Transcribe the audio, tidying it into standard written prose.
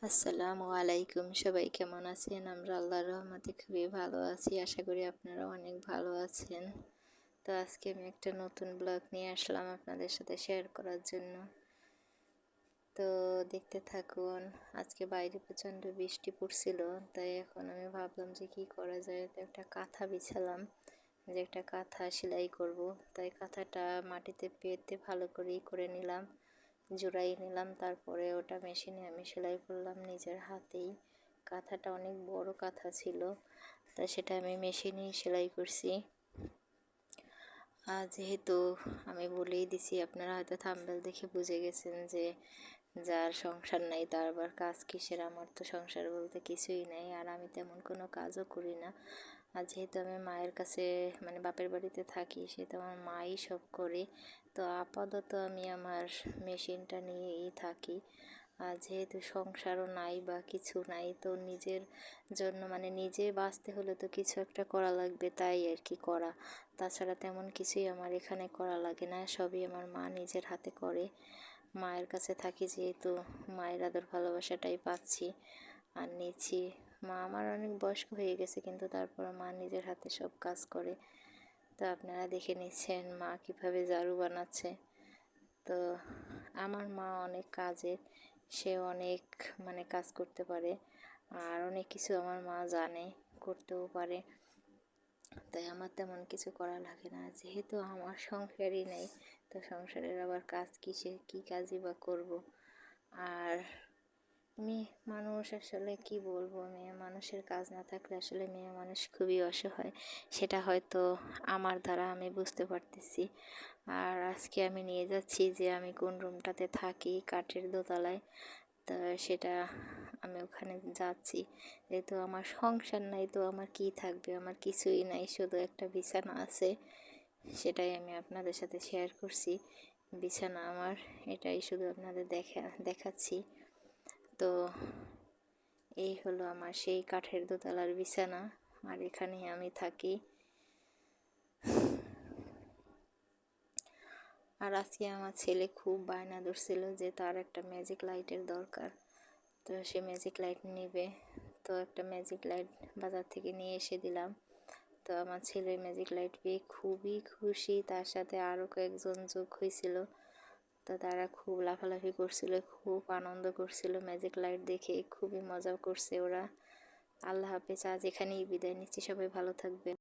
আসসালামু আলাইকুম, সবাই কেমন আছেন? আমরা আল্লাহর রহমতে খুবই ভালো আছি। আশা করি আপনারা অনেক ভালো আছেন। তো আজকে আমি একটা নতুন ব্লগ নিয়ে আসলাম আপনাদের সাথে শেয়ার করার জন্য। তো দেখতে থাকুন। আজকে বাইরে প্রচণ্ড বৃষ্টি পড়ছিল, তাই এখন আমি ভাবলাম যে কি করা যায়। তো একটা কাঁথা বিছালাম, যে একটা কাঁথা সেলাই করব। তাই কাঁথাটা মাটিতে পেতে ভালো করে নিলাম, জোড়াই নিলাম। তারপরে ওটা মেশিনে আমি সেলাই করলাম নিজের হাতেই। কাঁথাটা অনেক বড় কাঁথা ছিল, তাই সেটা আমি মেশিনেই সেলাই করছি। যেহেতু আমি বলেই দিছি, আপনারা হয়তো থাম্বনেল দেখে বুঝে গেছেন যে যার সংসার নাই তার আবার কাজ কিসের। আমার তো সংসার বলতে কিছুই নাই, আর আমি তেমন কোনো কাজও করি না। আর যেহেতু আমি মায়ের কাছে মানে বাপের বাড়িতে থাকি, সেহেতু আমার মাই সব করে। তো আপাতত আমি আমার মেশিনটা নিয়েই থাকি। আর যেহেতু সংসারও নাই বা কিছু নাই, তো নিজের জন্য মানে নিজে বাঁচতে হলে তো কিছু একটা করা লাগবে, তাই আর কি করা। তাছাড়া তেমন কিছুই আমার এখানে করা লাগে না, সবই আমার মা নিজের হাতে করে। মায়ের কাছে থাকি যেহেতু, মায়ের আদর ভালোবাসাটাই পাচ্ছি আর নিচ্ছি। মা আমার অনেক বয়স্ক হয়ে গেছে, কিন্তু তারপর মা নিজের হাতে সব কাজ করে। তো আপনারা দেখে নিচ্ছেন মা কীভাবে ঝাড়ু বানাচ্ছে। তো আমার মা অনেক কাজের, সে অনেক মানে কাজ করতে পারে, আর অনেক কিছু আমার মা জানে, করতেও পারে। তাই আমার তেমন কিছু করা লাগে না। যেহেতু আমার সংসারই নেই, তো সংসারের আবার কাজ কিসে, কী কাজই বা করব। আর মেয়ে মানুষ আসলে কি বলবো, মেয়ে মানুষের কাজ না থাকলে আসলে মেয়ে মানুষ খুবই অসহায়। সেটা হয়তো আমার দ্বারা আমি বুঝতে পারতেছি। আর আজকে আমি নিয়ে যাচ্ছি যে আমি কোন রুমটাতে থাকি, কাঠের দোতলায়। তা সেটা আমি ওখানে যাচ্ছি। যেহেতু আমার সংসার নাই, তো আমার কি থাকবে, আমার কিছুই নাই, শুধু একটা বিছানা আছে। সেটাই আমি আপনাদের সাথে শেয়ার করছি। বিছানা আমার, এটাই শুধু আপনাদের দেখাচ্ছি। তো এই হলো আমার সেই কাঠের দোতলার বিছানা, আর এখানেই আমি থাকি। আর আজকে আমার ছেলে খুব বায়না ধরছিল যে তার একটা ম্যাজিক লাইটের দরকার, তো সে ম্যাজিক লাইট নেবে। তো একটা ম্যাজিক লাইট বাজার থেকে নিয়ে এসে দিলাম। তো আমার ছেলে ম্যাজিক লাইট পেয়ে খুবই খুশি, তার সাথে আরও কয়েকজন যোগ হয়েছিল। তো তারা খুব লাফালাফি করছিল, খুব আনন্দ করছিল ম্যাজিক লাইট দেখে, খুবই মজা করছে ওরা। আল্লাহ হাফেজ, আজ এখানেই বিদায় নিচ্ছি, সবাই ভালো থাকবেন।